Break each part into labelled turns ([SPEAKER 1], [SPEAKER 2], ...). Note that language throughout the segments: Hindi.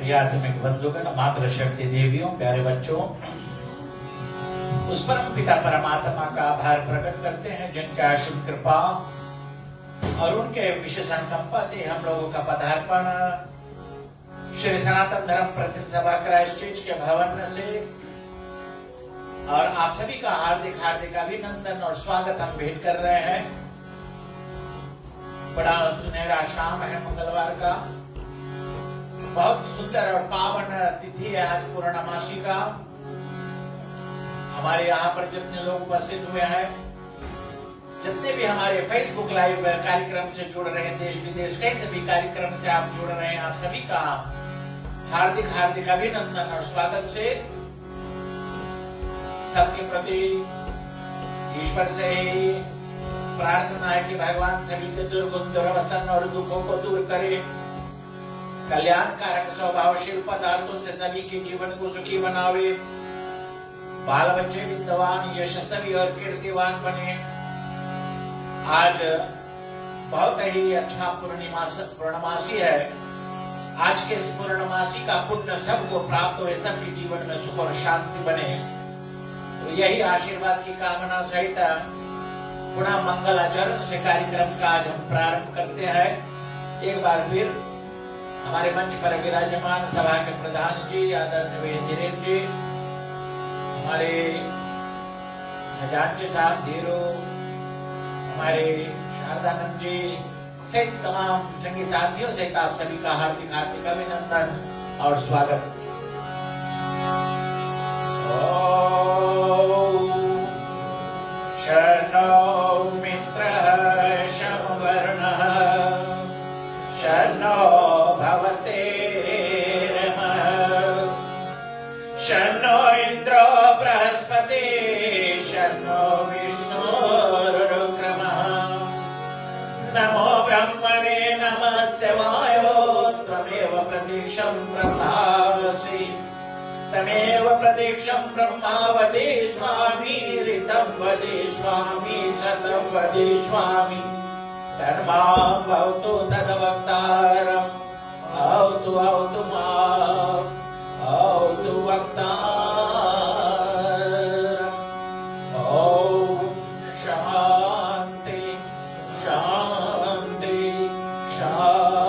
[SPEAKER 1] आध्यात्मिक बंधुगण, मातृ शक्ति देवियों, प्यारे बच्चों, उस परम पिता परमात्मा का आभार प्रकट करते हैं जिनके असीम कृपा और उनके विशेष अनुकंपा से हम लोगों का पदार्पण श्री सनातन धर्म प्रतिनिधि सभा क्राइस्टचर्च के भवन से और आप सभी का हार्दिक हार्दिक अभिनंदन और स्वागत हम भेंट कर रहे हैं। बड़ा सुनहरा शाम है मंगलवार का, बहुत सुंदर और पावन तिथि है आज पूर्णमासी का। हमारे यहाँ पर जितने लोग उपस्थित हुए हैं, जितने भी हमारे फेसबुक लाइव कार्यक्रम से जुड़ रहे हैं, देश विदेश के सभी कार्यक्रम से आप जुड़ रहे हैं, आप सभी का हार्दिक हार्दिक अभिनंदन और स्वागत से सबके प्रति ईश्वर से प्रार्थना है कि भगवान सभी के दुर्गुण दुर्वसन और दुखों को दूर करे, कल्याणकारक स्वभावशील पदार्थों से सभी के जीवन को सुखी बनावे, बाल बच्चे विद्वान यशस्वी और कीर्तिवान बने। आज बहुत ही अच्छा पूर्णमासी है। आज के इस पूर्णमासी का पुण्य सबको प्राप्त हो, सबके जीवन में सुख और शांति बने। तो यही आशीर्वाद की कामना सहित पुनः मंगलाचरण से कार्यक्रम का आज हम प्रारंभ करते हैं। एक बार फिर हमारे मंच पर विराजमान सभा के प्रधान जी आदरणीय धीरेन्द्र जी, हमारे खजांची साहब धीरू, हमारे शारदानंद जी सहित तमाम संगी साथियों सहित आप सभी का हार्दिक हार्दिक अभिनंदन और स्वागत। शनो मित्रः शं वर्णः शनो भवते रमः शनो इन्द्रो बृहस्पति शनो विष्णुरुक्रमः नमो ब्रह्मणे नमस्ते वायो त्वमेव प्रतीक्षं ब्रह्मासि तमेव प्रतीक्षं ब्रह्मा वदिष्यामि ऋतं वदिष्यामि सतं वदिष्यामि तन्मां भवतु तद्वक्तारम् भवतु माम् भवतु वक्तारम्। ॐ शान्ति शान्ति शान्ति।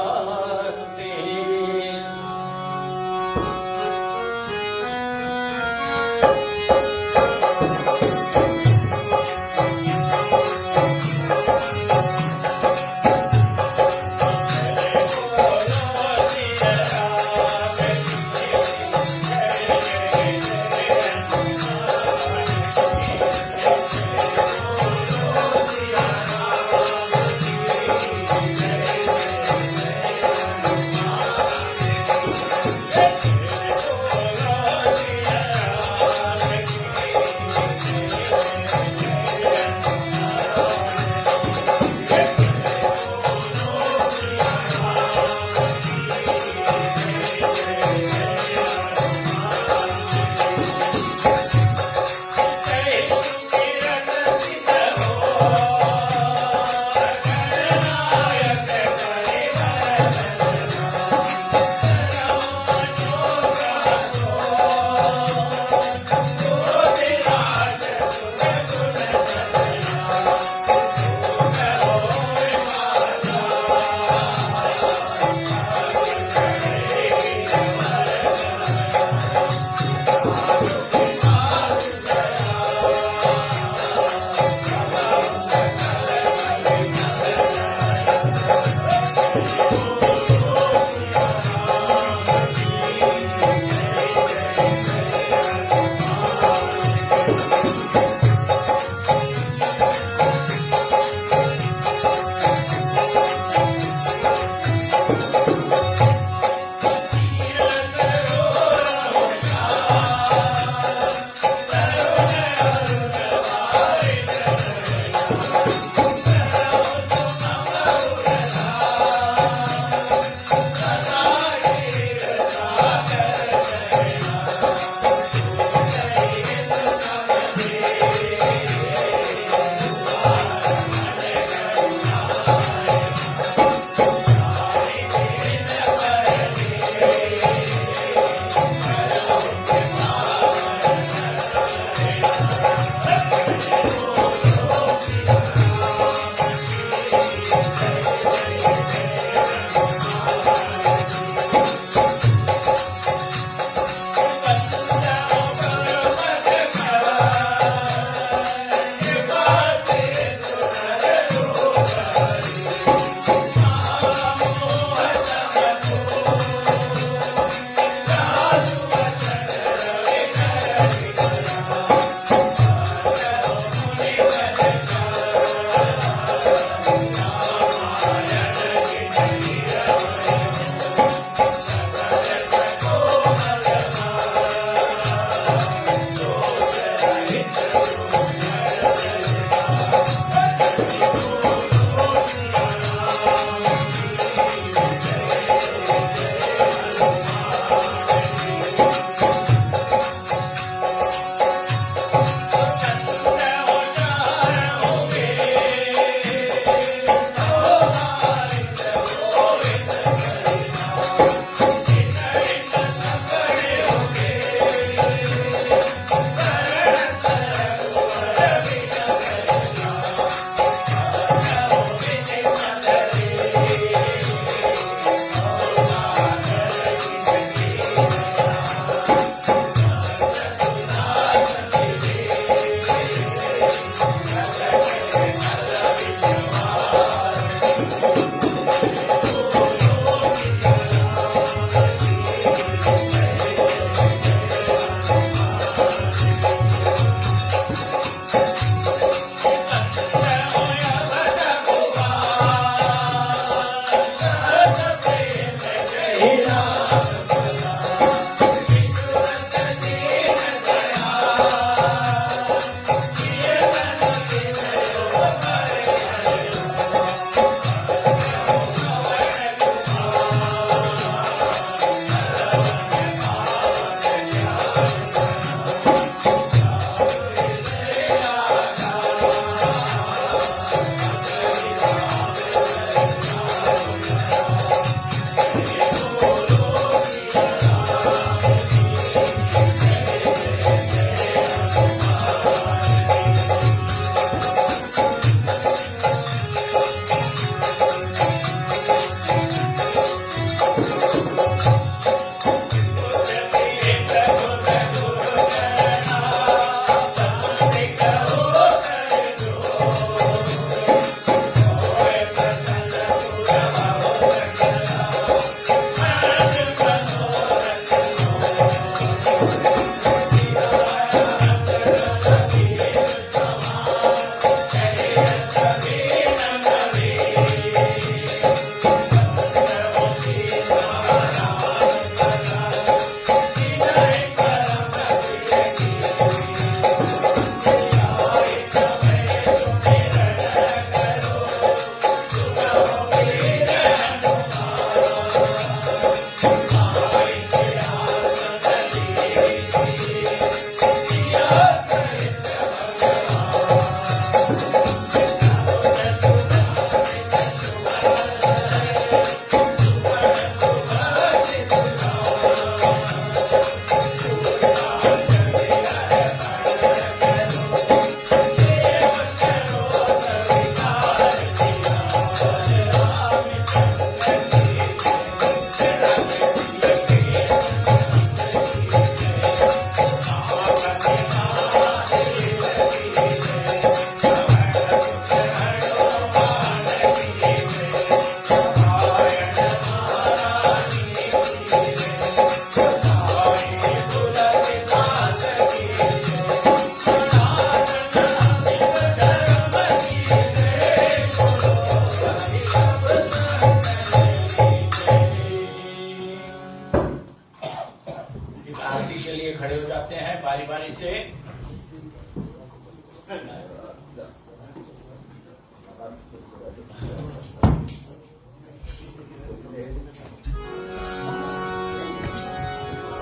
[SPEAKER 1] सावधानी से।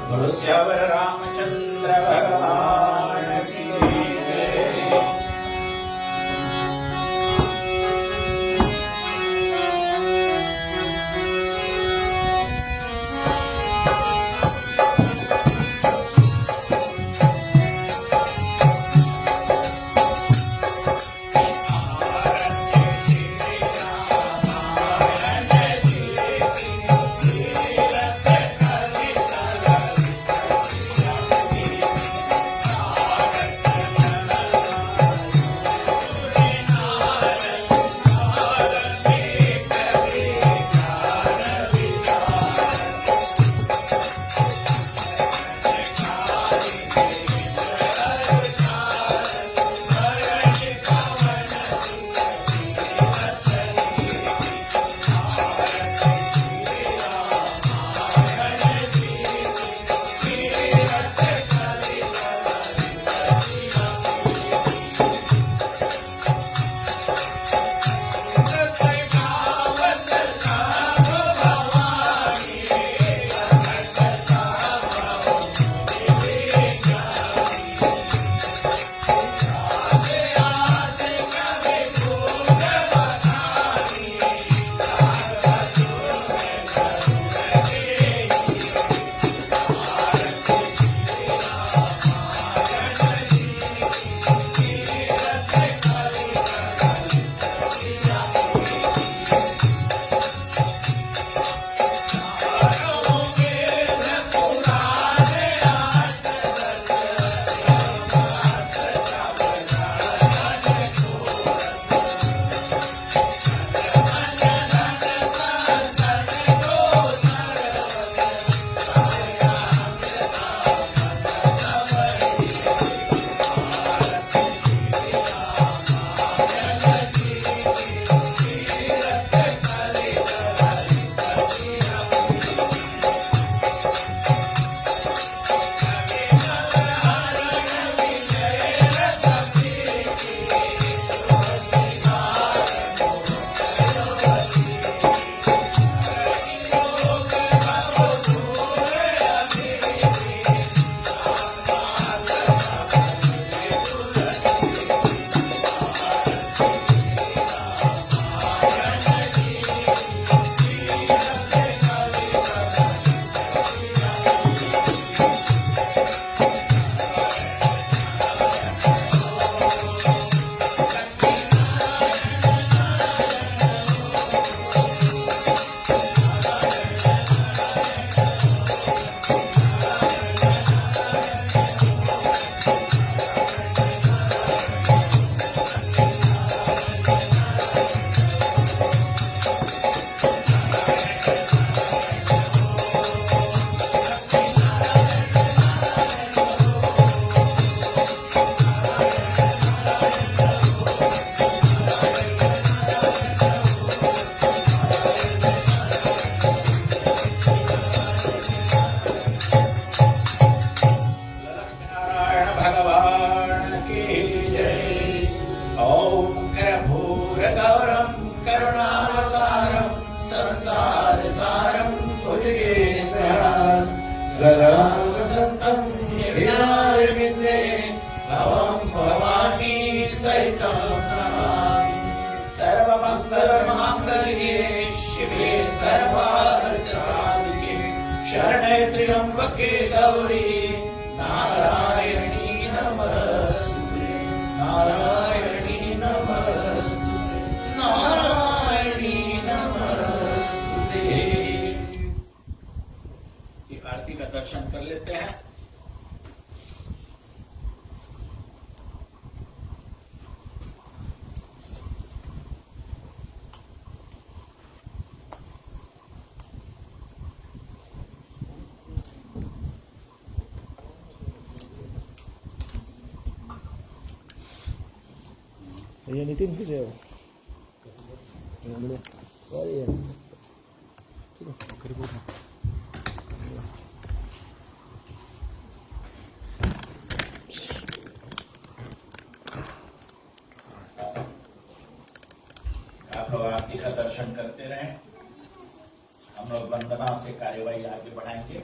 [SPEAKER 1] बोलो श्यावर रामचंद्र भगवान की जय। शरणे त्र्यंबके गौरी नारायणी नमस्ते, नारायणी नमस्ते, नारायणी नमस्ते। ये आरती का दर्शन कर लेते हैं।
[SPEAKER 2] Ayan itin kasi oh. Ayan dulu. Oh iya. Keributan.
[SPEAKER 1] आरती का दर्शन करते रहें। हम लोग वंदना से कार्यवाही आगे बढ़ाएंगे।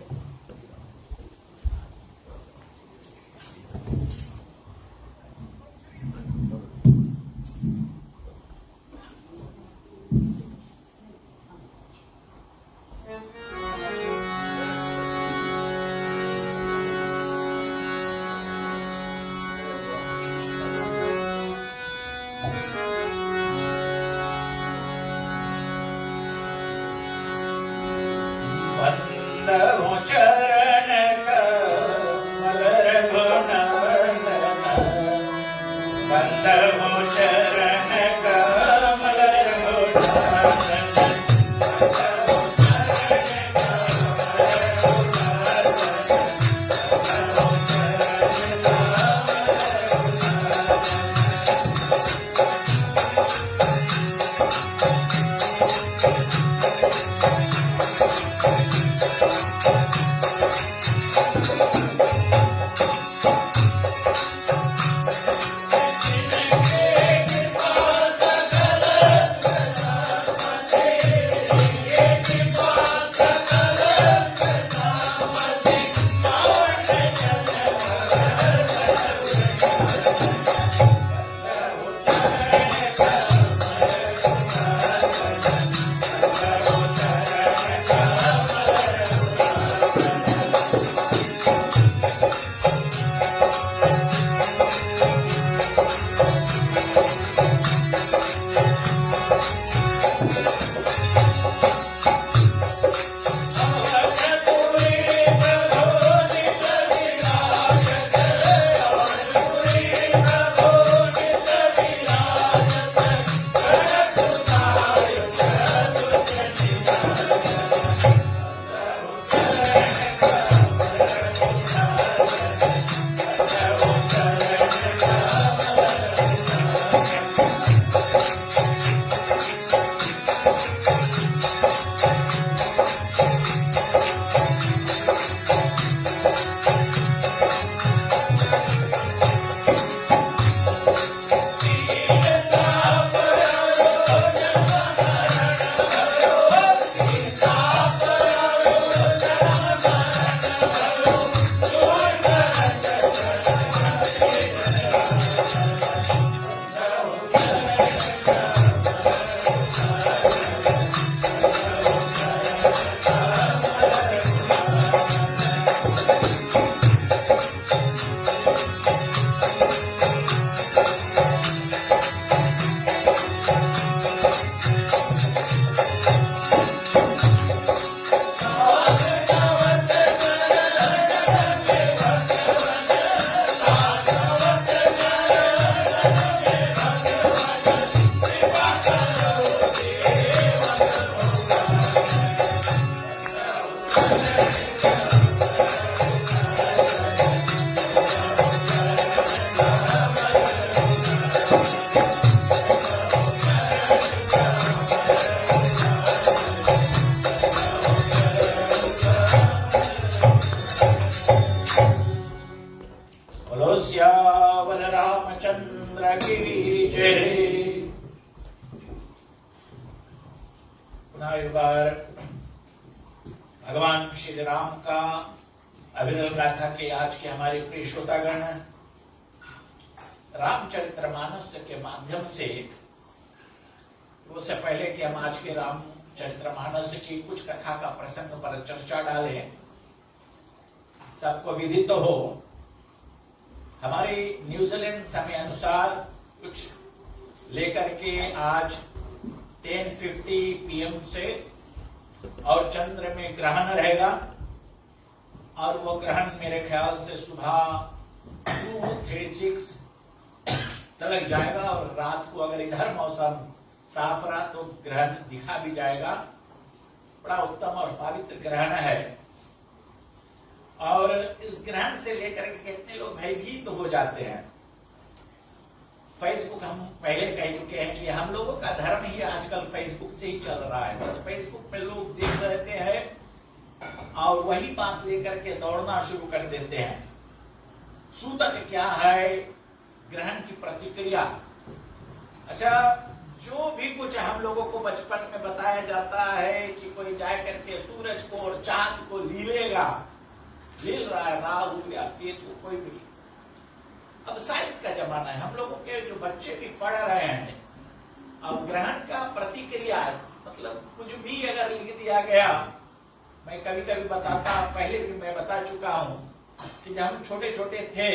[SPEAKER 1] बंदो चरण कमल रघुन वंदन, बंदो चरण कमल रघुन वंदन। बोलो सियावर रामचंद्र की जय। पुनः एक बार भगवान श्री राम का अभिनव गाथा के आज के हमारे प्रिय श्रोतागण रामचरितमानस के माध्यम से, उससे पहले कि हम आज के रामचरितमानस की कुछ कथा का प्रसंग पर चर्चा डालें, सबको विदित तो हो हमारी न्यूजीलैंड समय अनुसार कुछ लेकर के आज 10:50 PM से और चंद्र में ग्रहण रहेगा और वो ग्रहण मेरे ख्याल से सुबह 2:36 तक जाएगा और रात को अगर इधर मौसम साफ रहा तो ग्रहण दिखा भी जाएगा। बड़ा उत्तम और पवित्र ग्रहण है और इस ग्रहण से लेकर के कितने लोग भयभीत हो जाते हैं। फेसबुक हम पहले कह चुके हैं कि हम लोगों का धर्म ही आजकल फेसबुक से ही चल रहा है। बस फेसबुक पे लोग देख रहते हैं और वही बात लेकर के दौड़ना शुरू कर देते हैं। सूतक क्या है ग्रहण की प्रतिक्रिया। अच्छा, जो भी कुछ हम लोगों को बचपन में बताया जाता है कि कोई जाए करके सूरज को और चांद को लीलेगा, लील रहा है राहु या केतु कोई भी। अब साइंस का जमाना है, हम लोगों के जो बच्चे भी पढ़ रहे हैं, अब ग्रहण का प्रतिक्रिया मतलब कुछ भी अगर लिख दिया गया, मैं कभी कभी बताता, पहले भी मैं बता चुका हूं कि जब हम छोटे छोटे थे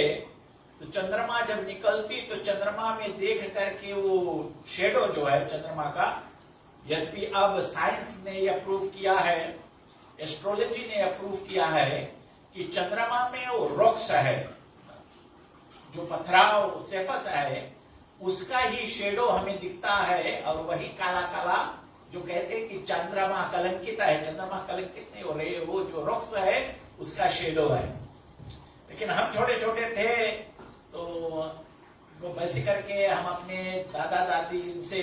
[SPEAKER 1] तो चंद्रमा जब निकलती तो चंद्रमा में देख करके वो शेडो जो है चंद्रमा का, यद्यपि अब साइंस ने यह प्रूव किया है, एस्ट्रोलॉजी ने यह प्रूव किया है कि चंद्रमा में वो रॉक्स है, जो पथराव सेफस है, उसका ही शेडो हमें दिखता है, और वही काला काला जो कहते हैं कि चंद्रमा कलंकित है, चंद्रमा कलंकित नहीं हो रहे, वो जो रॉक्स है उसका शेडो है। लेकिन हम छोटे छोटे थे तो वो वैसे करके हम अपने दादा दादी से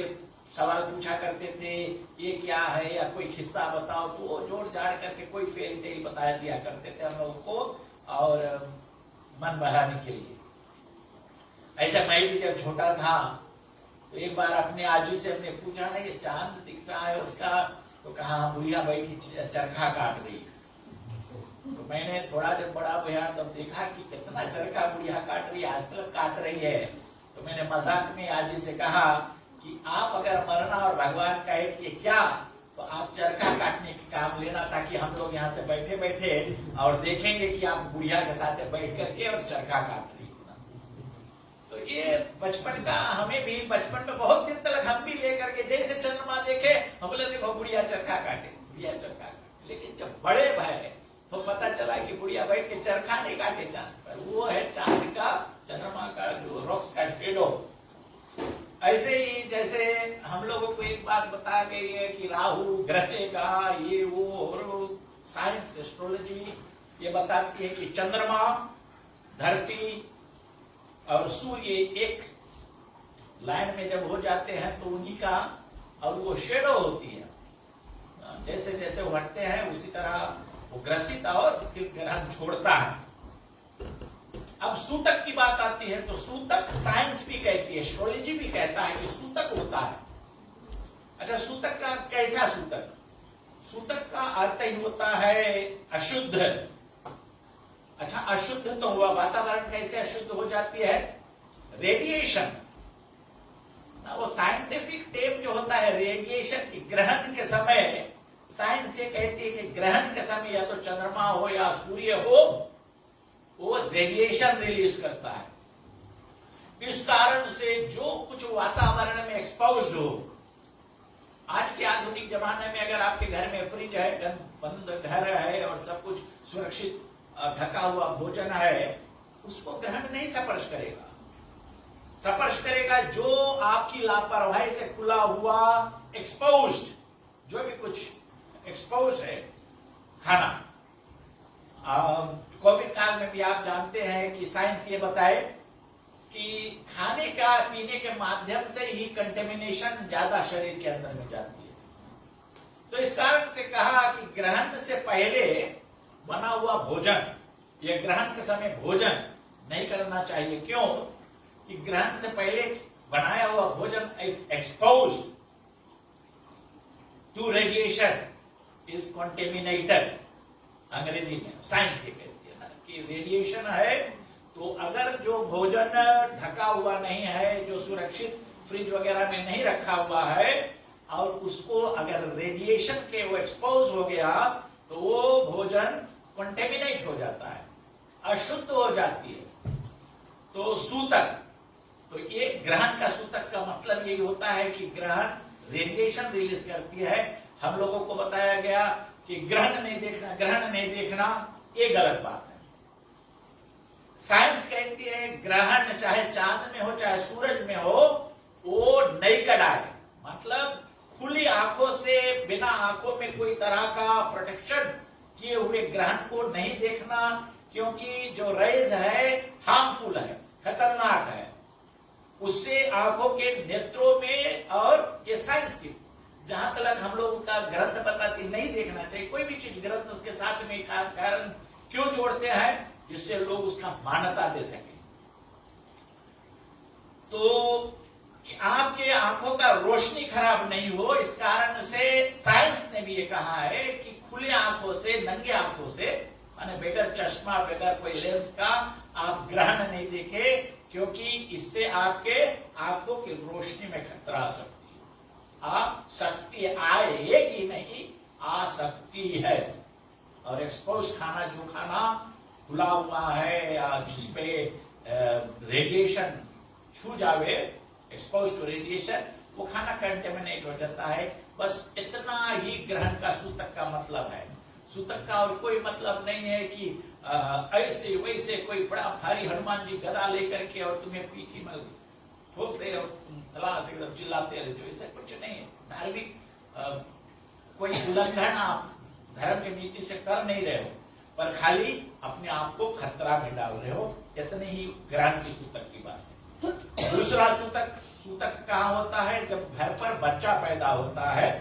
[SPEAKER 1] सवाल पूछा करते थे, ये क्या है या कोई किस्सा बताओ, तो वो जोड़ जाड़ करके कोई फेरी टेल बताया दिया करते थे हम लोगों को, और मन बहलाने के लिए। ऐसा मैं भी जब छोटा था तो एक बार अपने आजी से हमने पूछा है, ये चांद दिख रहा है उसका, तो कहा बुढ़िया बैठी चरखा काट रही। तो मैंने थोड़ा जब बड़ा हुआ तब देखा कि कितना चरखा बुढ़िया काट रही है, आज तक काट रही है। तो मैंने मजाक में आजी से कहा कि आप अगर मरना और भगवान कहे कि क्या, तो आप चरखा काटने की काम लेना, ताकि हम लोग यहाँ से बैठे बैठे और देखेंगे कि आप बुढ़िया के साथ बैठ करके और चरखा काट रही हो। तो ये बचपन का, हमें भी बचपन में बहुत दिन तक हम भी लेकर के जैसे चंद्रमा देखे हम बोले देखो बुढ़िया चरखा काटे, बुढ़िया चरखा काटे। लेकिन जब बड़े भय तो पता चला कि बुढ़िया बैठ के चरखा नहीं काटे चांद पर, वो है चांद का, चंद्रमा का जो रॉक्स का शेडो। ऐसे ही जैसे हम लोगों को एक बात बता गई है कि राहु ग्रसेगा, ये वो, और साइंस एस्ट्रोलॉजी ये बताती है कि चंद्रमा, धरती और सूर्य एक लाइन में जब हो जाते हैं तो उन्हीं का, और वो शेडो होती है, जैसे जैसे वो हटते हैं उसी तरह वो ग्रसित और फिर ग्रहण छोड़ता है। अब सूतक की बात आती है तो सूतक साइंस भी कहती है, एस्ट्रोलॉजी भी कहता है कि सूतक होता है। अच्छा, सूतक का कैसा सूतक? सूतक का अर्थ ही होता है अशुद्ध। अच्छा, अशुद्ध तो हुआ, वातावरण कैसे अशुद्ध हो जाती है? रेडिएशन ना, वो साइंटिफिक टेम जो होता है रेडिएशन की, ग्रहण के समय साइंस ये कहती है कि ग्रहण के समय या तो चंद्रमा हो या सूर्य हो, वो रेडिएशन रिलीज करता है। इस कारण से जो कुछ वातावरण में एक्सपोज्ड हो, आज के आधुनिक जमाने में अगर आपके घर में फ्रिज है, बंद घर है और सब कुछ सुरक्षित ढका हुआ भोजन है, उसको ग्रहण नहीं स्पर्श करेगा। स्पर्श करेगा जो आपकी लापरवाही से खुला हुआ एक्सपोज्ड, जो भी कुछ एक्सपोज है खाना। कोविड काल में भी आप जानते हैं कि साइंस ये बताए कि खाने का पीने के माध्यम से ही कंटेमिनेशन ज्यादा शरीर के अंदर में जाती है। तो इस कारण से कहा कि ग्रहण से पहले बना हुआ भोजन, ये ग्रहण के समय भोजन नहीं करना चाहिए। क्यों? कि ग्रहण से पहले बनाया हुआ भोजन exposed to radiation is contaminated. अंग्रेजी में साइंस ये कहती है ना कि रेडिएशन है, तो अगर जो भोजन ढका हुआ नहीं है, जो सुरक्षित फ्रिज वगैरह में नहीं रखा हुआ है, और उसको अगर रेडिएशन के वो एक्सपोज हो गया तो वो भोजन कॉन्टेमिनेट हो जाता है, अशुद्ध हो जाती है। तो सूतक, तो ये ग्रहण का सूतक का मतलब यही होता है कि ग्रहण रेडिएशन रिलीज करती है। हम लोगों को बताया गया कि ग्रहण नहीं देखना, ग्रहण नहीं देखना, ये गलत बात है। साइंस कहती है ग्रहण चाहे चांद में हो चाहे सूरज में हो, वो नेकेड आई, मतलब खुली आंखों से, बिना आंखों में कोई तरह का प्रोटेक्शन किए हुए ग्रहण को नहीं देखना, क्योंकि जो रेज है हार्मफुल है, खतरनाक है, उससे आंखों के नेत्रों में, और ये साइंस की जहां तक हम लोगों का ग्रंथ बताती नहीं देखना चाहिए। कोई भी चीज ग्रंथ उसके साथ में कारण क्यों जोड़ते हैं? जिससे लोग उसका मान्यता दे सके। तो कि आपके आंखों का रोशनी खराब नहीं हो, इस कारण से साइंस ने भी ये कहा है कि खुले आंखों से, नंगे आंखों से, माने बगैर चश्मा, बगैर कोई लेंस का आप ग्रहण नहीं देखे, क्योंकि इससे आपके आंखों की रोशनी में खतरा आ सकती है। आप शक्ति आएगी नहीं, आ सकती है। और एक्सपोज खाना, जो खाना खुला हुआ है या जिसपे रेडिएशन छू जावे, एक्सपोज टू रेडिएशन, वो खाना कंटेमिनेट हो जाता है। बस इतना ही ग्रहण का सूतक का मतलब है। सूतक का और कोई मतलब नहीं है कि ऐसे वैसे कोई बड़ा भारी हनुमान जी गदा लेकर के और तुम्हें पीठी में ठोकते और तुम तलाश एकदम चिल्लाते रहते हो, ऐसा कुछ नहीं है। धार्मिक कोई उल्लंघन आप धर्म के नीति से कर नहीं रहे हो, पर खाली अपने आप को खतरा में डाल रहे हो। इतनी ही ग्रहण की सूतक की बात है। दूसरा सूतक कहाँ होता है? जब घर पर बच्चा पैदा होता है,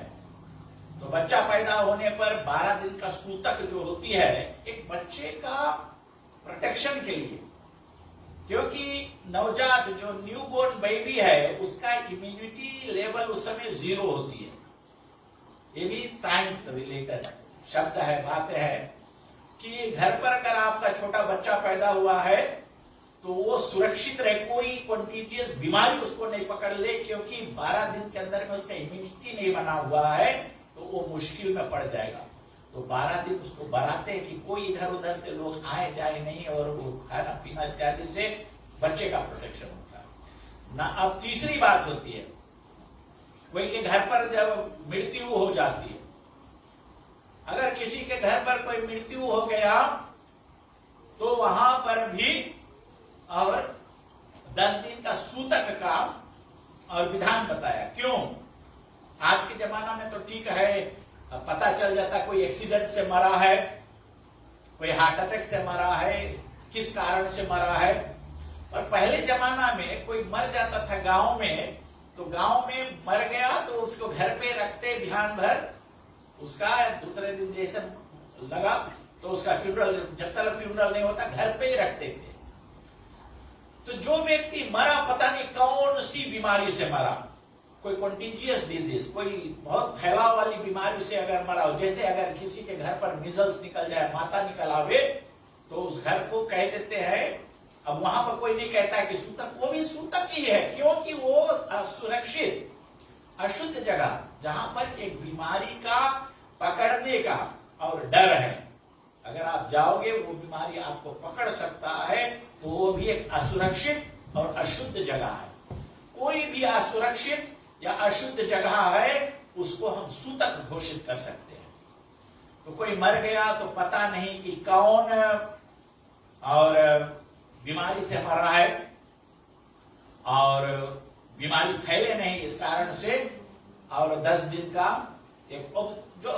[SPEAKER 1] तो बच्चा पैदा होने पर 12 दिन का सूतक जो होती है, एक बच्चे का प्रोटेक्शन के लिए, क्योंकि नवजात जो न्यूबॉर्न बेबी है उसका इम्यूनिटी लेवल उस समय 0 होती है। ये भी साइंस रिलेटेड शब्द है, बात है कि घर पर अगर आपका छोटा बच्चा पैदा हुआ है तो वो सुरक्षित रहे, कोई कॉन्टीजियस बीमारी उसको नहीं पकड़ ले, क्योंकि 12 दिन के अंदर में उसका इम्यूनिटी नहीं बना हुआ है, तो वो मुश्किल में पड़ जाएगा। तो 12 दिन उसको बढ़ाते हैं कि कोई इधर उधर से लोग आए जाए नहीं, और वो खाना पीना इत्यादि से बच्चे का प्रोटेक्शन होता है ना। अब तीसरी बात होती है, कोई के घर पर जब मृत्यु हो जाती है, अगर किसी के घर पर कोई मृत्यु हो गया तो वहां पर भी और 10 दिन का सूतक का और विधान बताया। क्यों? आज के जमाना में तो ठीक है, पता चल जाता कोई एक्सीडेंट से मरा है, कोई हार्ट अटैक से मरा है, किस कारण से मरा है। और पहले जमाना में कोई मर जाता था गांव में, तो गांव में मर गया तो उसको घर पे रखते बिहान भर, उसका दूसरे दिन जैसे लगा तो उसका फ्यूनरल, जब तक फ्यूनरल नहीं होता घर पे ही रखते थे। तो जो व्यक्ति मरा, पता नहीं कौन सी बीमारी से मरा, कोई कॉन्टीजियस डिजीज, कोई बहुत फैलाव वाली बीमारी से अगर मरा हो, जैसे अगर किसी के घर पर मिजल्स निकल जाए, माता निकल आवे, तो उस घर को कह देते हैं, अब वहां पर कोई नहीं कहता है कि सूतक, वो भी सूतक ही है, क्योंकि वो सुरक्षित अशुद्ध जगह जहां पर एक बीमारी का पकड़ने का और डर है, अगर आप जाओगे वो बीमारी आपको पकड़ सकता है, तो वो भी एक असुरक्षित और अशुद्ध जगह है। कोई भी असुरक्षित या अशुद्ध जगह है उसको हम सूतक घोषित कर सकते हैं। तो कोई मर गया तो पता नहीं कि कौन और बीमारी से मरा है, और बीमारी फैले नहीं इस कारण से, और 10 दिन का एक जो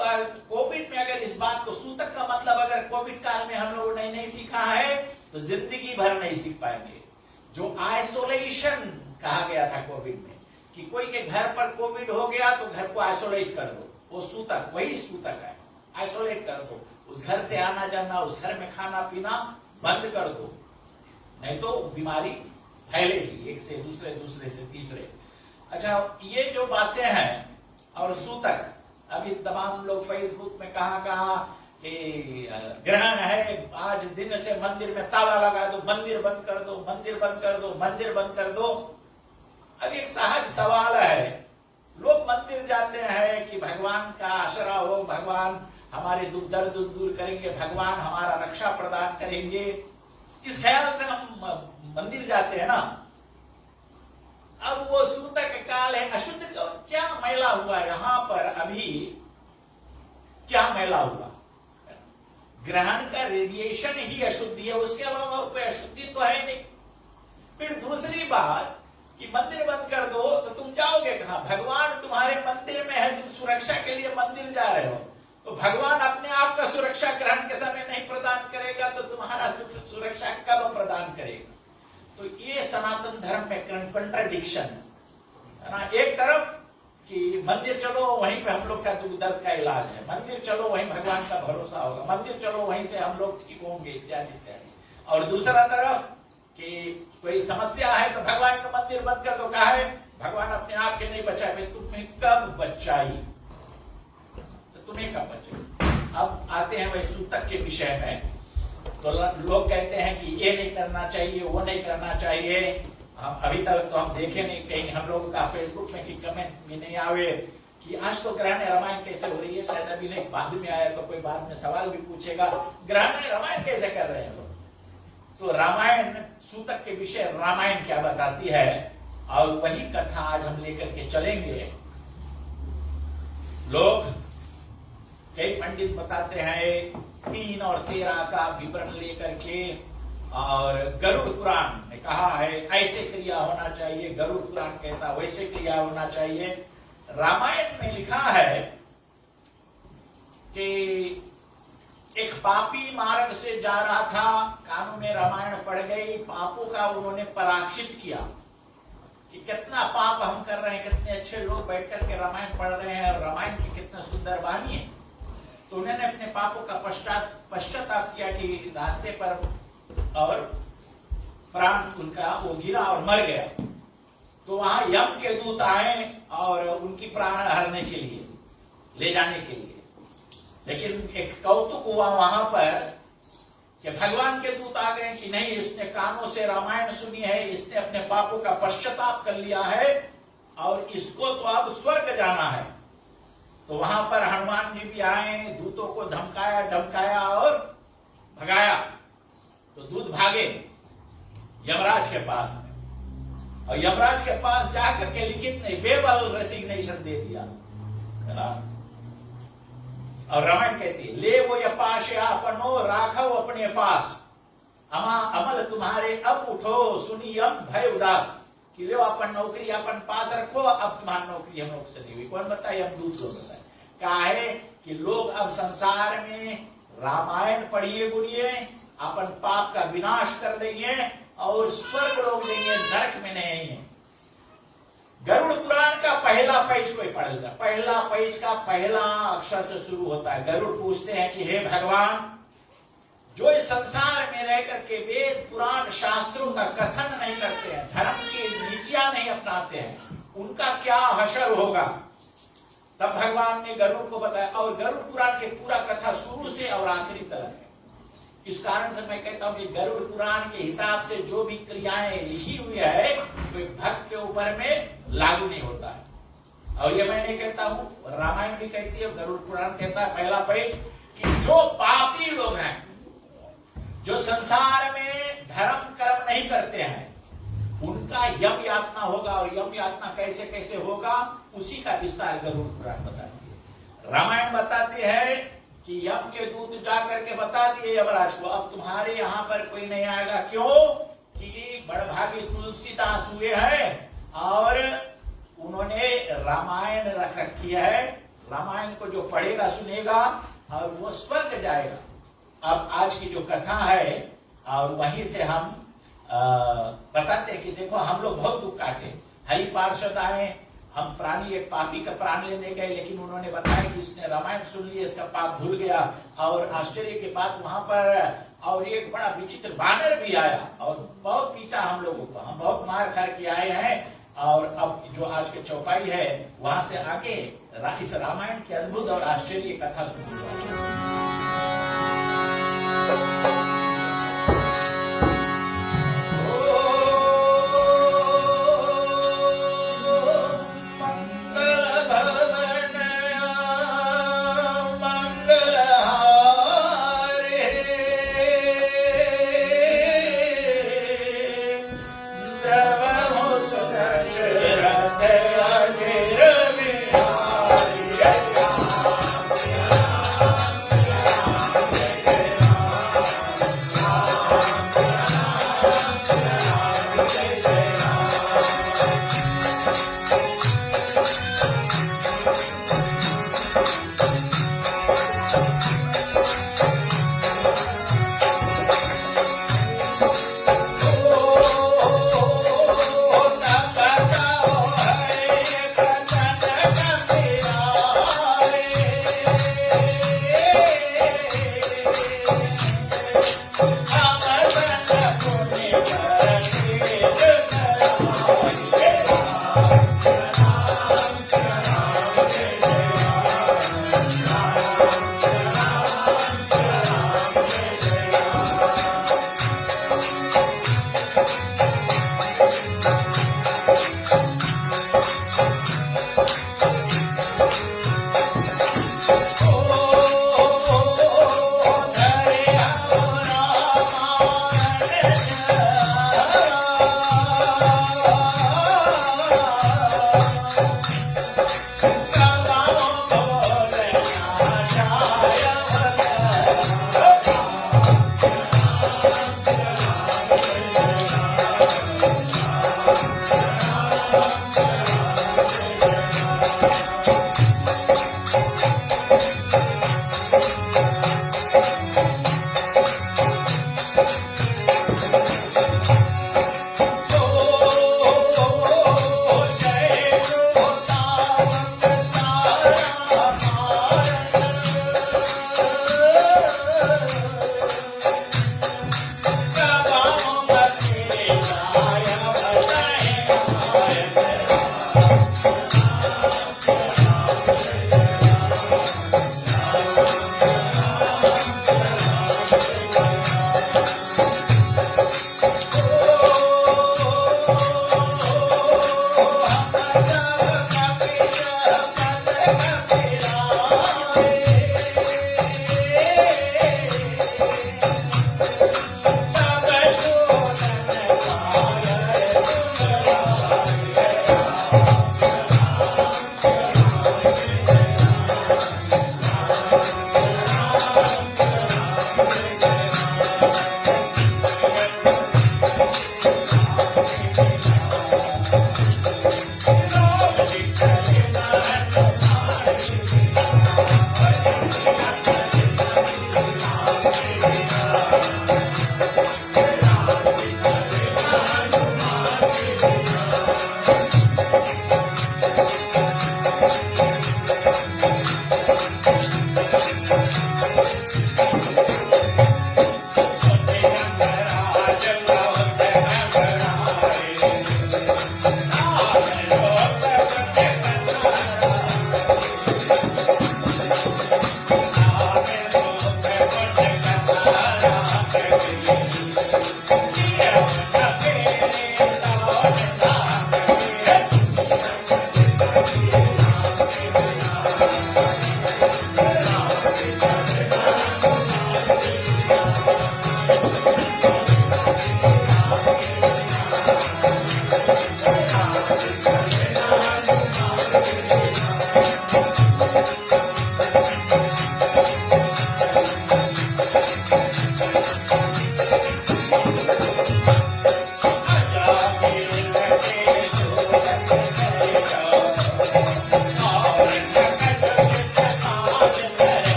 [SPEAKER 1] कोविड में, अगर इस बात को सूतक का मतलब अगर कोविड काल में हम लोगों ने नहीं सीखा है तो जिंदगी भर नहीं सीख पाएंगे। जो आइसोलेशन कहा गया था कोविड में, कि कोई के घर पर कोविड हो गया तो घर को आइसोलेट कर दो, वो सूतक, वही सूतक है, आइसोलेट कर दो, उस घर से आना जाना, उस घर में खाना पीना बंद कर दो, नहीं तो बीमारी फैलेगी एक से दूसरे, दूसरे से तीसरे। अच्छा, ये जो बातें हैं और सूतक, अभी तमाम लोग फेसबुक में कहा कि ग्रहण है, आज दिन से मंदिर में ताला लगा दो, मंदिर बंद कर दो, मंदिर बंद कर दो, मंदिर बंद कर दो। अब एक सहज सवाल है, लोग मंदिर जाते हैं कि भगवान का आसरा हो, भगवान हमारे दुख दर्द दूर करेंगे, भगवान हमारा रक्षा प्रदान करेंगे, इस ख्याल से हम मंदिर जाते हैं ना। अब वो सूतक काल है, अशुद्ध क्या मैला हुआ यहाँ पर, अभी क्या मैला हुआ? ग्रहण का रेडिएशन ही अशुद्धि है, उसके अलावा कोई अशुद्धि तो है नहीं। फिर दूसरी बात कि मंदिर बंद कर दो तो तुम जाओगे कहां? भगवान तुम्हारे मंदिर में है, तुम सुरक्षा के लिए मंदिर जा रहे हो, तो भगवान अपने आप का सुरक्षा ग्रहण के समय नहीं प्रदान करेगा तो तुम्हारा सुरक्षा कब प्रदान करेगा? तो ये सनातन धर्म में कंट्राडिक्शन है ना। एक तरफ कि मंदिर चलो वहीं पे हम लोग का दुख दर्द का इलाज है, मंदिर चलो वहीं भगवान का भरोसा होगा, मंदिर चलो वहीं से हम लोग ठीक होंगे, इत्यादि इत्यादि। और दूसरा तरफ कि कोई समस्या है तो भगवान का मंदिर बंद कर दो, कहा है भगवान अपने आप के नहीं बचाए, भाई तुम्हें कब बचाई, तो तुम्हें कब बचाई। अब आते हैं भाई सूतक के विषय में। तो लोग कहते हैं कि ये नहीं करना चाहिए, वो नहीं करना चाहिए। हम अभी तक तो हम देखे नहीं, कहीं हम लोगों का फेसबुक में कि कमेंट भी नहीं आवे कि आज तो ग्रहण रामायण कैसे हो रही है। शायद अभी नहीं, बाद में आया तो कोई बाद में सवाल भी पूछेगा ग्रहण रामायण कैसे कर रहे हैं लोग। तो रामायण सूतक के विषय रामायण क्या बताती है, और वही कथा आज हम लेकर के चलेंगे। लोग कई पंडित बताते हैं 3 और 13 का विवरण लेकर के, और गरुड़ पुराण ने कहा है ऐसे क्रिया होना चाहिए, गरुड़ पुराण कहता वैसे क्रिया होना चाहिए। रामायण में लिखा है कि एक पापी मार्ग से जा रहा था, कानों में रामायण पढ़ गई, पापों का उन्होंने पराक्षित किया कि कितना पाप हम कर रहे हैं, कितने अच्छे लोग बैठ करके रामायण पढ़ रहे हैं और रामायण की कितना सुंदर वाणी है। तो उन्होंने अपने पापों का पश्चाताप किया कि रास्ते पर, और प्राण उनका वो गिरा और मर गया। तो वहां यम के दूत आए और उनकी प्राण हरने के लिए, ले जाने के लिए। लेकिन एक कौतुक हुआ वहां पर कि भगवान के दूत आ गए कि नहीं, इसने कानों से रामायण सुनी है, इसने अपने पापों का पश्चाताप कर लिया है और इसको तो अब स्वर्ग जाना है। तो वहां पर हनुमान जी भी आए, दूतों को धमकाया धमकाया और भगाया। तो दूत भागे यमराज के पास में, और यमराज के पास जाकर के लिखित नहीं, बेबल रेसिग्नेशन दे दिया, है ना। और रामायण कहती है ले वो यपाश अपनो राघव अपने पास, अमल तुम्हारे अब उठो सुनी यम भय उदास। कि लो अपन नौकरी अपन पास रखो, अब तुम्हारी नौकरी हम लोग से नहीं हुई। कौन बताए, हम दूत लोग बताए। क्या है कि लोग अब संसार में रामायण पढ़िए बुढ़िए, अपन पाप का विनाश कर लेंगे और स्वर्ग लोग लेंगे, नरक में नहीं है। गरुड़ पुराण का पहला पेज कोई पढ़ेगा, पहला पेज का पहला अक्षर से शुरू होता है। गरुड़ पूछते हैं कि हे भगवान, जो इस संसार में रह करके वेद पुराण शास्त्रों का कथन नहीं करते हैं, धर्म की नीतियां नहीं अपनाते हैं, उनका क्या हशर होगा। तब भगवान ने गरुड़ को बताया, और गरुड़ पुराण के पूरा कथा शुरू से और आखिरी तक है। इस कारण से मैं कहता हूं कि गरुड़ पुराण के हिसाब से जो भी क्रियाएं लिखी हुई है, कोई भक्त के ऊपर में लागू नहीं होता है। और ये मैं नहीं कहता हूं, रामायण भी कहती है, गरुड़ पुराण कहता है पहला पेज कि जो पापी लोग हैं, जो संसार में धर्म कर्म नहीं करते हैं, उनका यम यातना होगा। और यम यातना कैसे कैसे होगा, उसी का विस्तार गरुड़ पुराण बताती है। रामायण बताती है कि यम के दूत जाकर के बता दिए यमराज को, अब तुम्हारे यहां पर कोई नहीं आएगा। क्यों कि बड़भागी तुलसीदास हुए हैं और उन्होंने रामायण रख रखी है। रामायण को जो पढ़ेगा सुनेगा और वो स्वर्ग जाएगा। अब आज की जो कथा है, और वहीं से हम बताते हैं कि देखो हम लोग बहुत दुख काटे। हरि पार्षद आए, हम प्राणी, एक पापी का प्राण लेने गए, लेकिन उन्होंने बताया कि इसने रामायण सुन लिया, इसका पाप धुल गया। और आश्चर्य की बात वहां पर, और एक बड़ा विचित्र बानर भी आया और बहुत पीटा हम लोगों को, हम बहुत मार खा के आए हैं। और अब जो आज के चौपाई है, वहां से आगे इस रामायण की अद्भुत और आश्चर्य कथा सुनी।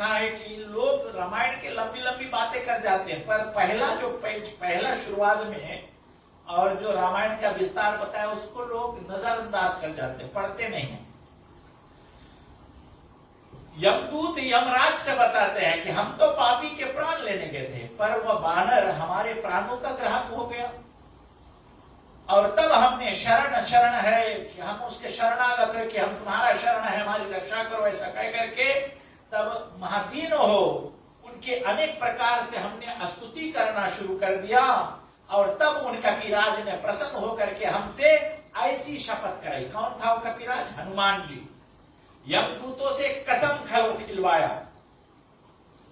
[SPEAKER 1] कथा है कि लोग रामायण के लंबी लंबी बातें कर जाते हैं, पर पहला जो पेज, पहला शुरुआत में और जो रामायण का विस्तार बताया उसको लोग नजरअंदाज कर जाते हैं, पढ़ते नहीं है। यमदूत यमराज से बताते हैं कि हम तो पापी के प्राण लेने गए थे, पर वह बानर हमारे प्राणों का ग्राहक हो गया, और तब हमने शरण शरण है कि हम उसके शरणागत है कि हम तुम्हारा शरण है, हमारी रक्षा करो, ऐसा कह करके तब महादीन हो उनके अनेक प्रकार से हमने स्तुति करना शुरू कर दिया, और तब उन कपिराज ने प्रसन्न होकर के हमसे ऐसी शपथ कराई। कौन था वो कपिराज? हनुमान जी। यमदूतों से कसम खिलवाया।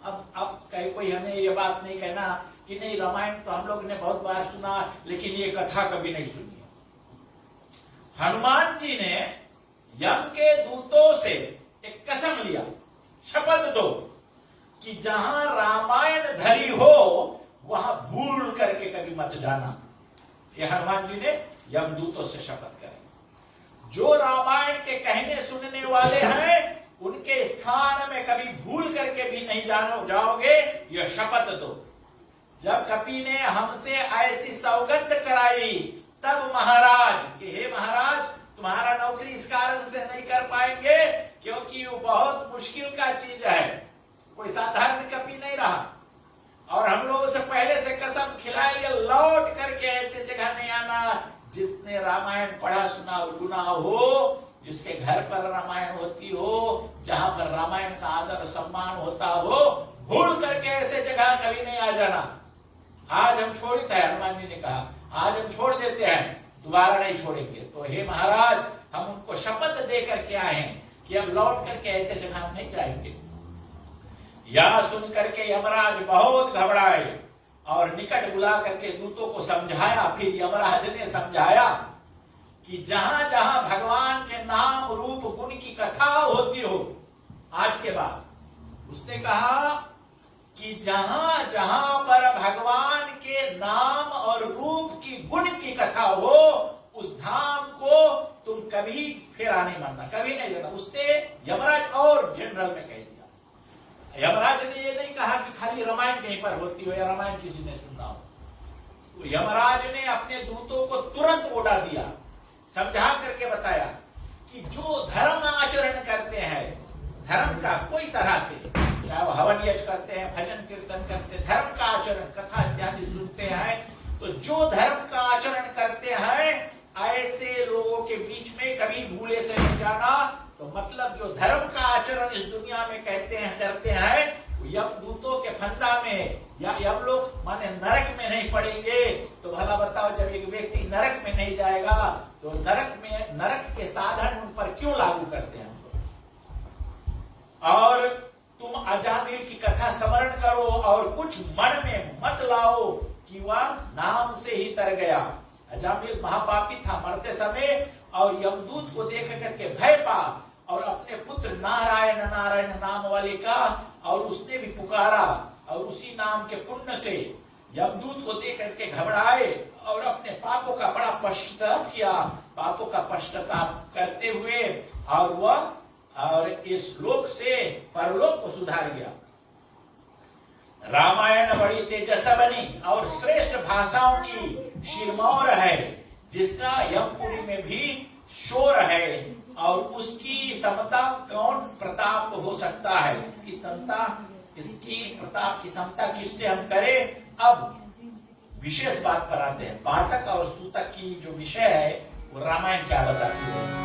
[SPEAKER 1] अब कोई हमें ये बात नहीं कहना कि नहीं रामायण तो हम लोग ने बहुत बार सुना लेकिन ये कथा कभी नहीं सुनी। हनुमान जी ने यम के दूतों से एक कसम लिया, शपथ दो कि जहां रामायण धरी हो वहां भूल करके कभी मत जाना। ये हनुमान जी ने यमदूतों से शपथ कराई। जो रामायण के कहने सुनने वाले हैं उनके स्थान में कभी भूल करके भी नहीं जाओगे, यह शपथ दो। जब कपि ने हमसे ऐसी सौगंध कराई तब महाराज कि हे महाराज तुम्हारा नौकरी इस कारण से नहीं कर पाएंगे क्योंकि वो बहुत मुश्किल का चीज है, कोई साधारण कपि नहीं रहा, और हम लोगों से पहले से कसम खिलाए लौट करके ऐसे जगह नहीं आना जिसने रामायण पढ़ा सुना गुना हो, जिसके घर पर रामायण होती हो, जहां पर रामायण का आदर सम्मान होता हो, भूल करके ऐसे जगह कभी नहीं आ जाना। आज हम छोड़ते हैं, हनुमान जी ने कहा आज हम छोड़ देते हैं, दोबारा नहीं छोड़ेंगे। तो हे महाराज हम उनको शपथ दे करके आए हैं कि अब लौट करके ऐसे जगह हम नहीं जाएंगे। यह सुन करके यमराज बहुत घबराए और निकट बुला करके दूतों को समझाया। फिर यमराज ने समझाया कि जहां जहां भगवान के नाम रूप गुण की कथा होती हो, आज के बाद उसने कहा कि जहां जहां पर भगवान के नाम और रूप की गुण की कथा हो उस धाम को तुम कभी फेरा नहीं मारना, कभी नहीं लेना। उसने यमराज और जनरल में कह दिया। यमराज ने ये नहीं कहा कि खाली रामायण कहीं पर होती हो या रामायण किसी ने सुना हो। तो यमराज ने अपने दूतों को तुरंत उड़ा दिया, समझा करके बताया कि जो धर्म आचरण करते हैं, धर्म का कोई तरह से, चाहे वो हवन यज्ञ करते हैं, भजन कीर्तन करते हैं, धर्म का आचरण कथा इत्यादि सुनते हैं, तो जो धर्म का आचरण करते हैं ऐसे लोगों के बीच में कभी भूले से नहीं जाना। तो मतलब जो धर्म का आचरण इस दुनिया में कहते हैं करते हैं, यमदूतों के फंदा में या यम लोग माने नरक में नहीं पड़ेंगे। तो भला बताओ, जब एक व्यक्ति नरक में नहीं जाएगा तो नरक के साधन उन पर क्यों लागू करते हैं? और तुम अजामिल की कथा स्मरण करो और कुछ मन में मत लाओ कि वह नाम से ही तर गया। अजामिल महापापी था मरते समय, और यमदूत को देख करके भय पा और अपने पुत्र नारायण नारायण नाम वाले का, और उसने भी पुकारा, और उसी नाम के पुण्य से यमदूत को देख करके घबराए और अपने पापों का बड़ा पश्चाताप किया। पापों का पश्चाताप करते हुए और वह और इस लोक से परलोक को सुधार गया। रामायण बड़ी तेजस्वी और श्रेष्ठ भाषाओं की शिरमौर है, जिसका यमपुरी में भी शोर है, और उसकी समता कौन प्रताप हो सकता है? इसकी प्रताप की समता किससे हम करें? अब विशेष बात पर आते हैं। बातक और सूतक की जो विषय है वो रामायण क्या बताती है।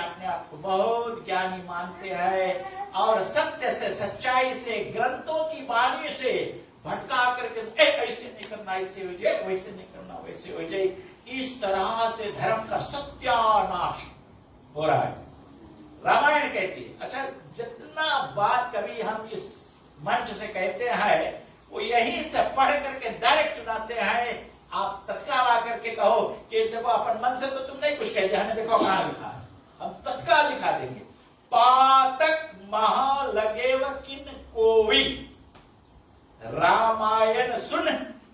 [SPEAKER 1] अपने आप को बहुत ज्ञानी मानते हैं और सत्य से, सच्चाई से, ग्रंथों की वाणी से भटका करके ऐसे नहीं करना, ऐसे हो जाए, वैसे नहीं करना, वैसे हो जाए, इस तरह से धर्म का सत्यानाश हो रहा है। रामायण कहती है। अच्छा, जितना बात कभी हम इस मंच से कहते हैं वो यहीं से पढ़ करके डायरेक्ट सुनाते हैं। आप तत्काल आकर के कहो कि देखो अपन मन से तो तुम नहीं कुछ कहते, हमें देखो कहां लिखा है, हम तत्काल लिखा देंगे। पातक महा लगेव किन कोई, रामायण सुन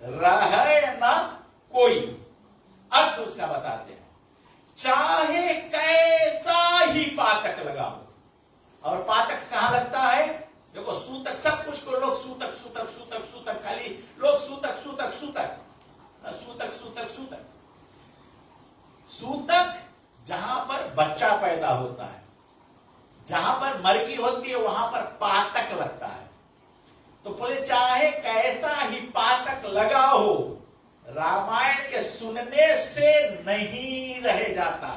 [SPEAKER 1] रहे न कोई। अर्थ उसका बताते हैं, चाहे कैसा ही पातक लगाओ। और पातक कहां लगता है? देखो, सूतक, सब कुछ को लोग सूतक सूतक सूतक सूतक, खाली लोग सूतक सूतक सूतक सूतक सूतक सूतक सूतक। जहां पर बच्चा पैदा होता है, जहां पर मरगी होती है, वहां पर पातक लगता है। तो बोले चाहे कैसा ही पातक लगा हो, रामायण के सुनने से नहीं रह जाता।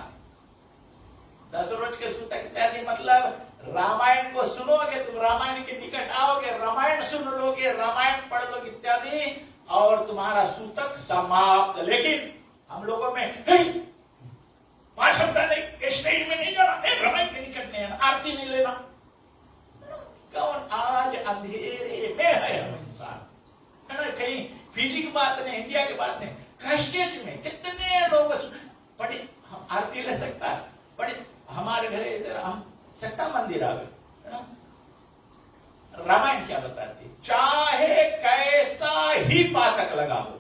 [SPEAKER 1] 10 रोज के सूतक इत्यादि मतलब रामायण को सुनोगे, तुम रामायण के निकट आओगे, रामायण सुन लोगे, रामायण पढ़ लोगे इत्यादि, और तुम्हारा सूतक समाप्त। लेकिन हम लोगों में 5 हफ्ता नहीं, स्टेज में नहीं जाना, रामायण के निकट नहीं आना, आरती नहीं लेना। कौन आज अंधेरे में है हम इंसान, है ना? कहीं फिजी की बात नहीं, इंडिया की बात नहीं, क्राइस्टचर्च में कितने लोग पढ़े, हम आरती ले सकता है, पढ़े हमारे घर ऐसे हम सत्ता मंदिर आ गए, है ना? रामायण क्या बताती है? चाहे कैसा ही पातक लगा हो,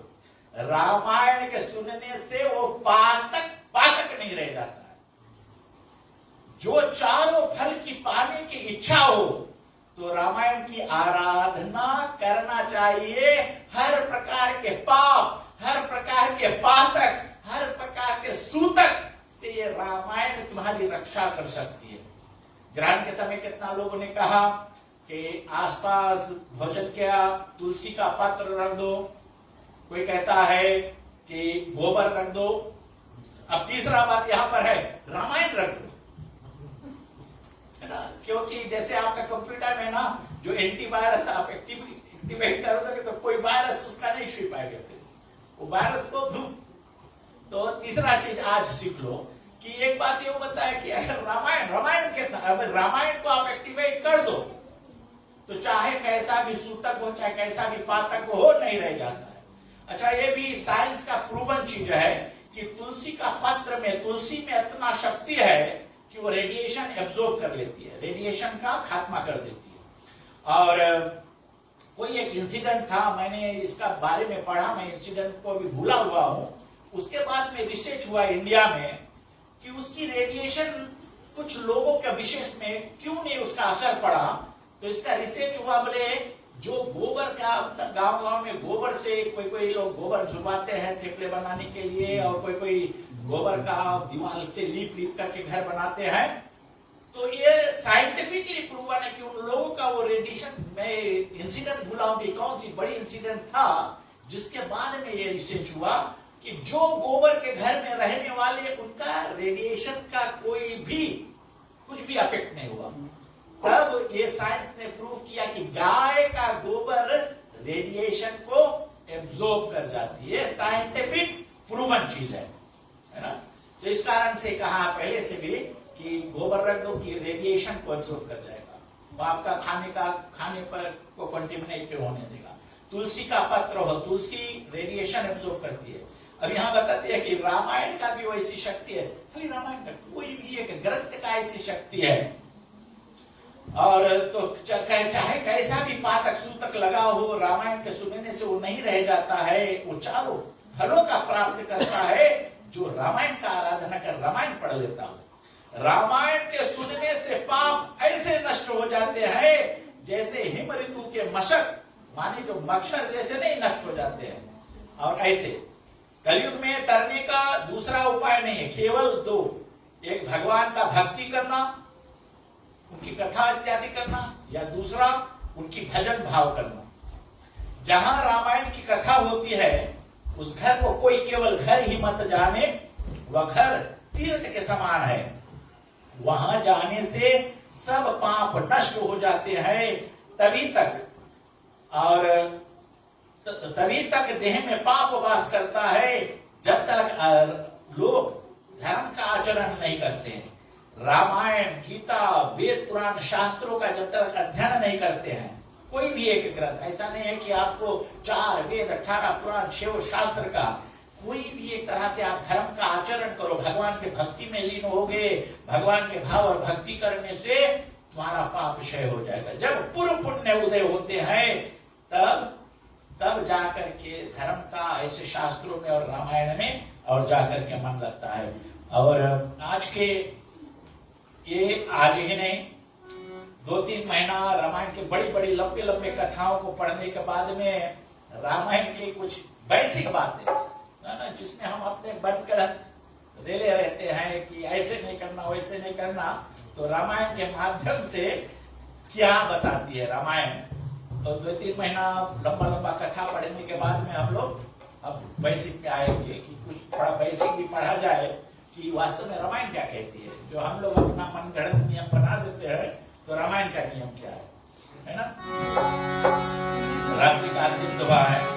[SPEAKER 1] रामायण के सुनने से वो पातक पातक नहीं रह जाता है। जो चारों फल की पाने की इच्छा हो तो रामायण की आराधना करना चाहिए। हर प्रकार के पाप, हर प्रकार के पातक, हर प्रकार के सूतक से ये रामायण तुम्हारी रक्षा कर सकती है। ग्रहण के समय कितना लोगों ने कहा कि आसपास भोजन किया, तुलसी का पत्र रख दो, कोई कहता है कि गोबर रख दो। अब तीसरा बात यहां पर है, रामायण रख दो, है ना? क्योंकि जैसे आपका कंप्यूटर में ना जो एंटीवायरस आप एक्टिवेट करोगे तो कोई वायरस उसका नहीं छू पाएगा, फिर वो वायरस को धूप। तो तीसरा चीज आज सीख लो कि एक बात ये बनता है कि अगर रामायण के रामायण को आप एक्टिवेट कर दो तो चाहे कैसा भी सूतक हो, चाहे कैसा भी पातक हो, नहीं रह जाता है। अच्छा, ये भी साइंस का प्रूवन चीज है कि तुलसी का पत्र में, तुलसी में इतना शक्ति है कि वो रेडिएशन एब्जॉर्ब कर लेती है, रेडिएशन का खात्मा कर देती है। और कोई एक इंसिडेंट था, मैंने इसका बारे में पढ़ा, मैं इंसिडेंट को अभी भूला हुआ हूं। उसके बाद में रिसर्च हुआ इंडिया में कि उसकी रेडिएशन कुछ लोगों के विशेष में क्यों नहीं उसका असर पड़ा। तो इसका रिसर्च हुआ, बोले जो गोबर का, गांव गांव में गोबर से कोई लोग गोबर झुरवाते हैं थेपले बनाने के लिए, और कोई गोबर का दीवार से लीप करके घर बनाते हैं। तो ये साइंटिफिकली प्रूवन है कि उन लोगों का वो रेडिएशन, मैं इंसिडेंट भूला हूं कि कौन सी बड़ी इंसिडेंट था, जिसके बाद में ये रिसर्च हुआ कि जो गोबर के घर में रहने वाले, उनका रेडिएशन का कोई भी कुछ भी अफेक्ट नहीं हुआ। तब ये साइंस ने प्रूव किया कि गाय का गोबर रेडिएशन को एब्जॉर्ब कर जाती है। साइंटिफिक प्रूवन चीज है ना? तो इस कारण से कहा पहले से भी कि गोबर रख दो कि रेडिएशन को एब्जॉर्ब कर जाएगा, वो आपका खाने पर को कंटेमिनेट होने देगा। तुलसी का पत्र हो, तुलसी रेडिएशन एब्जॉर्ब करती है। अब यहाँ बताते हैं कि रामायण का भी वैसी शक्ति है। खाली रामायण का कोई भी एक ग्रंथ का ऐसी शक्ति है। और तो चाहे कैसा भी पातक सूतक लगा हो, रामायण के सुनने से वो नहीं रह जाता है, वो चारों फलों का प्राप्त करता है जो रामायण का आराधना कर रामायण पढ़ लेता हो। रामायण के सुनने से पाप ऐसे नष्ट हो जाते हैं जैसे हिम ऋतु के मशक, माने जो मच्छर जैसे नहीं नष्ट हो जाते हैं। और ऐसे कलयुग में तरने का दूसरा उपाय नहीं है, केवल 2, एक भगवान का भक्ति करना, उनकी कथा इत्यादि करना, या दूसरा उनकी भजन भाव करना। जहां रामायण की कथा होती है उस घर को कोई केवल घर ही मत जाने, वह घर तीर्थ के समान है वहां जाने से सब पाप नष्ट हो जाते हैं तभी तक, और तभी तक देह में पाप वास करता है जब तक लोग धर्म का आचरण नहीं करते हैं। रामायण, गीता, वेद, पुराण, शास्त्रों का जब तक अध्ययन नहीं करते हैं, कोई भी एक ग्रंथ, ऐसा नहीं है कि आपको 4 वेद, 18 पुराण, शिव शास्त्र का कोई भी एक तरह से आप धर्म का आचरण करो, भगवान के भक्ति में लीन होगे, भगवान के भाव और भक्ति करने से तुम्हारा पाप क्षय हो जाएगा। जब पूर्व पुण्य उदय होते हैं तब जाकर के धर्म का ऐसे शास्त्रों में और रामायण में और जाकर के मन लगता है। और आज ही नहीं, 2-3 महीना रामायण के बड़ी बड़ी लंबे लंबे कथाओं को पढ़ने के बाद में रामायण की कुछ बेसिक बातें है ना, जिसमें हम अपने बनकर रेले रहते हैं कि ऐसे नहीं करना, वैसे नहीं करना, तो रामायण के माध्यम से क्या बताती है रामायण। तो 2-3 महीना लंबा लंबा कथा पढ़ने के बाद में हम लोग अब बेसिक में आएंगे कि कुछ थोड़ा बेसिक भी पढ़ा जाए कि वास्तव में रामायण क्या कहती है। जो हम लोग अपना मनगढ़ंत नियम बना देते हैं, तो रामायण का नियम क्या है ना। राष्ट्र का अंतिम दुआ है।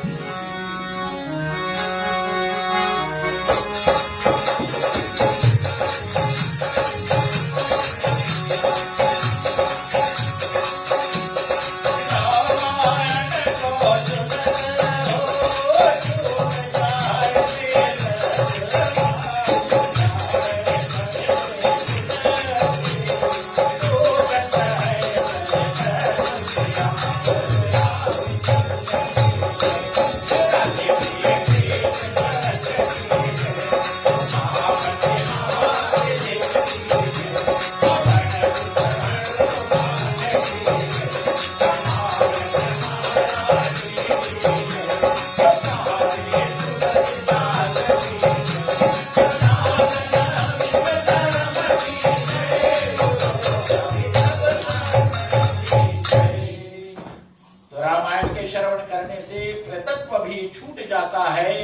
[SPEAKER 1] जाता है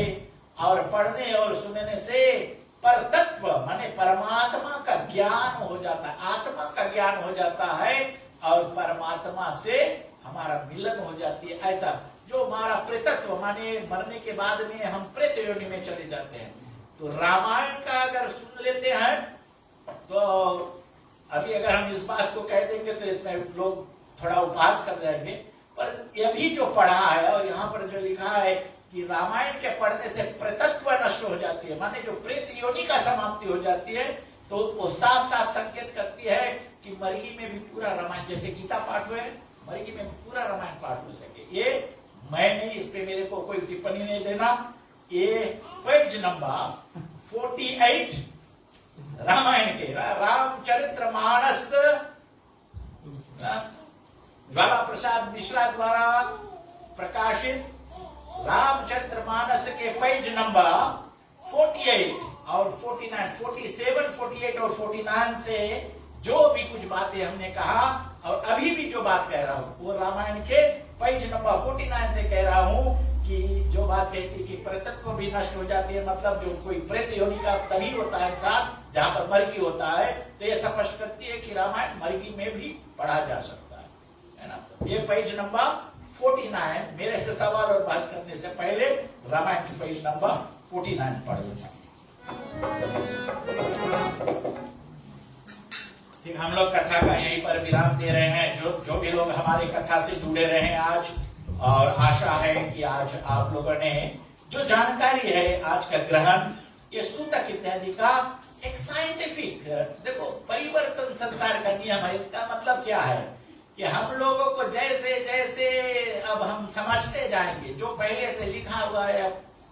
[SPEAKER 1] और पढ़ने और सुनने से परतत्व माने परमात्मा का ज्ञान हो जाता है, आत्मा का ज्ञान हो जाता है और परमात्मा से हमारा मिलन हो जाती है। ऐसा जो हमारा प्रेतत्व माने मरने के बाद में हम प्रेत योनि में चले जाते हैं। तो रामायण का अगर सुन लेते हैं तो अभी अगर हम इस बात को कह देंगे तो इसमें लोग थोड़ा उपहास कर जाएंगे, पर यह भी जो पढ़ा है और यहाँ पर जो लिखा है कि रामायण के पढ़ने से प्रेतत्व नष्ट हो जाती है, माने जो प्रेत योनि का समाप्ति हो जाती है, तो वो साफ साफ संकेत करती है कि मरगी में भी पूरा रामायण, जैसे गीता पाठ हुए, मरगी में पूरा रामायण पाठ हो सके। ये मैंने इस पे मेरे को कोई टिप्पणी नहीं देना। ये पेज नंबर 48 रामायण के रामचरित्र मानस ज्वाला प्रसाद मिश्रा द्वारा प्रकाशित रामचरितमानस के पेज नंबर 48 और 49, 47, 48 और 49 से जो भी कुछ बातें हमने कहा और अभी भी जो बात कह रहा हूं वो रामायण के पेज नंबर 49 से कह रहा हूं कि जो बात कहती है कि प्रेतत्व भी नष्ट हो जाती है, मतलब जो कोई प्रेत योनि का तभी होता है इंसान जहां पर मरगी होता है, तो ये स्पष्ट करती है कि रामायण मरगी में भी पढ़ा जा सकता है ना। ये पेज नंबर 49 मेरे से सवाल और बात करने से पहले रामायण की पेज नंबर 49 पढ़ लेना। ठीक, हम लोग कथा का यहीं पर विराम दे रहे हैं। जो भी लोग हमारी कथा से जुड़े रहे आज, और आशा है कि आज आप लोगों ने जो जानकारी है आज का ग्रहण, ये सूतक इत्यादि का एक साइंटिफिक, देखो परिवर्तन संसार का नियम है। इसका मतलब क्या है कि हम लोगों को जैसे जैसे अब हम समझते जाएंगे, जो पहले से लिखा हुआ है,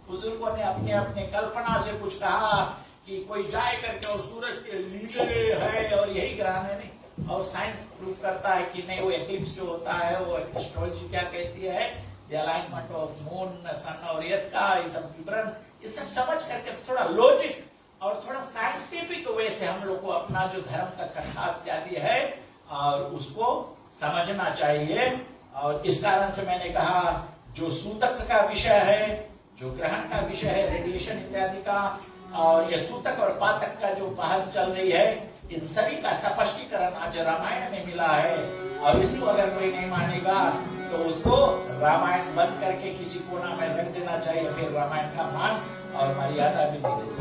[SPEAKER 1] बुजुर्गों ने अपने अपने कल्पना से कुछ कहा कि कोई जाए करके और सूरज के नीले है और यही ग्रहण है, नहीं, और साइंस प्रूव करता है कि नहीं, वो एक्लिप्स जो होता है वो एस्ट्रोलॉजी क्या कहती है, द अलाइनमेंट ऑफ मून, सन और अर्थ का ये सब विवरण, ये सब समझ करके थोड़ा लॉजिक और थोड़ा साइंटिफिक वे से हम लोग को अपना जो धर्म का कथा इत्यादि है और उसको समझना चाहिए। और इस कारण से मैंने कहा जो सूतक का विषय है, जो ग्रहण का विषय है, रेडिएशन इत्यादि का, और ये सूतक और पातक का जो बहस चल रही है, इन सभी का स्पष्टीकरण आज रामायण में मिला है। और इसी को अगर कोई नहीं मानेगा तो उसको रामायण बंद करके किसी कोना में रख देना चाहिए, फिर रामायण का मान और मर्यादा भी मिलेगी।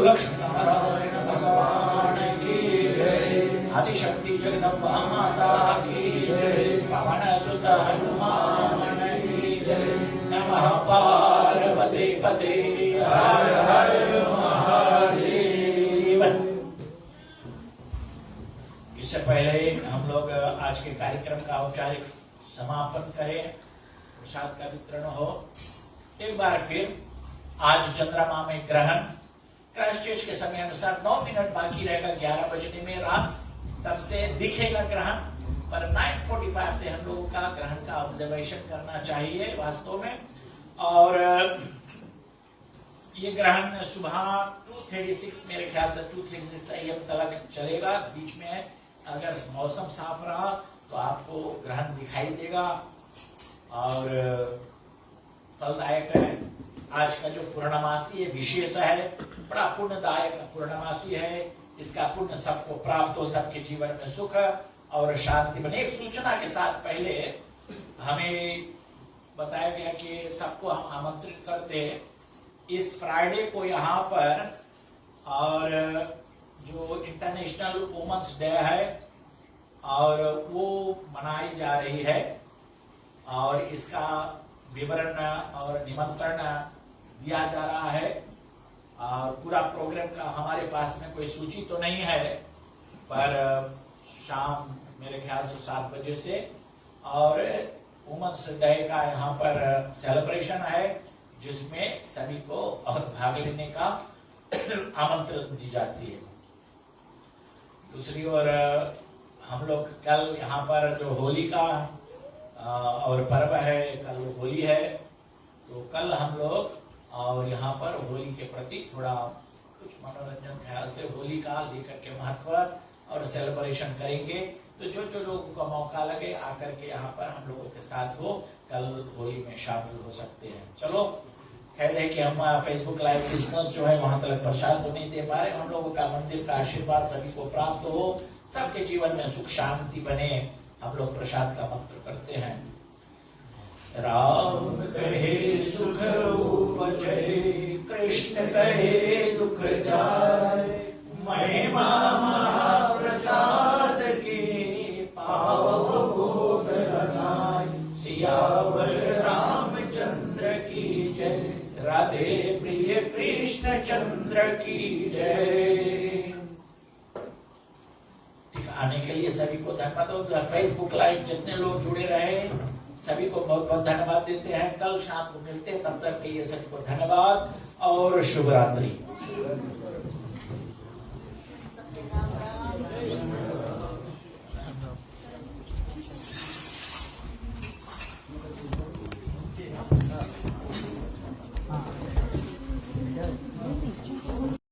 [SPEAKER 1] लक्ष्मी नारायण भगवान की जय, आदिशक्ति जगदम्बा माता की जय, पवन सुत हनुमान की जय, नमः पार्वती पते हर हर महादेव। इससे पहले हम लोग आज के कार्यक्रम का औपचारिक समापन करें, प्रसाद का वितरण हो। एक बार फिर आज चंद्रमा में ग्रहण, क्राइस्टचर्च के समय अनुसार 9 मिनट बाकी रहेगा 11 बजने में रात, तब से दिखेगा ग्रहण, पर 9:45 से हम लोगों का ग्रहण का ऑब्जर्वेशन करना चाहिए वास्तव में। और ये ग्रहण सुबह 2:36 मेरे ख्याल से 2:36 AM तक चलेगा। बीच में अगर मौसम साफ रहा तो आपको ग्रहण दिखाई देगा और फलदायक है। आज का जो पूर्णमासी है विशेष है, बड़ा पुण्यदायक पूर्णमासी है। इसका पुण्य सबको प्राप्त हो, सबके जीवन में सुख और शांति बने। एक सूचना के साथ पहले हमें बताया गया कि सबको हम आमंत्रित करते हैं इस फ्राइडे को यहाँ पर, और जो इंटरनेशनल वुमेन्स डे है और वो मनाई जा रही है, और इसका विवरण और निमंत्रण दिया जा रहा है। पूरा प्रोग्राम का हमारे पास में कोई सूची तो नहीं है, पर शाम मेरे ख्याल से 7 बजे से और वुमेन्स डे का यहाँ पर सेलिब्रेशन है, जिसमें सभी को भाग लेने का आमंत्रण दी जाती है। दूसरी ओर हम लोग कल यहाँ पर जो होली का और पर्व है, कल होली है, तो कल हम लोग और यहाँ पर होली के प्रति थोड़ा कुछ मनोरंजन ख्याल से होली का लेकर के महत्व और सेलिब्रेशन करेंगे। तो जो जो लोगों को मौका लगे आकर के यहाँ पर हम लोगों के साथ हो, कल होली में शामिल हो सकते हैं। चलो, खैर है कि हम फेसबुक लाइव क्रिसमस जो है वहां तक प्रसाद तो नहीं दे पा रहे। हम लोगों का मंदिर का आशीर्वाद सभी को प्राप्त हो, सबके जीवन में सुख शांति बने, हम लोग प्रसाद का मंत्र करते हैं। राम कहे सुख उपजे, कृष्ण कहे दुख जाए, महिमा महाप्रसाद की पावो भोग लगाए, सियावर रामचंद्र की जय, राधे प्रिय कृष्ण चंद्र की जय। ठीक, आने के लिए सभी को धन्यवाद। फेसबुक लाइव जितने लोग जुड़े रहे सभी को बहुत बहुत धन्यवाद देते हैं। कल शाम को मिलते हैं, तब तक के लिए सभी को धन्यवाद और शुभ रात्रि।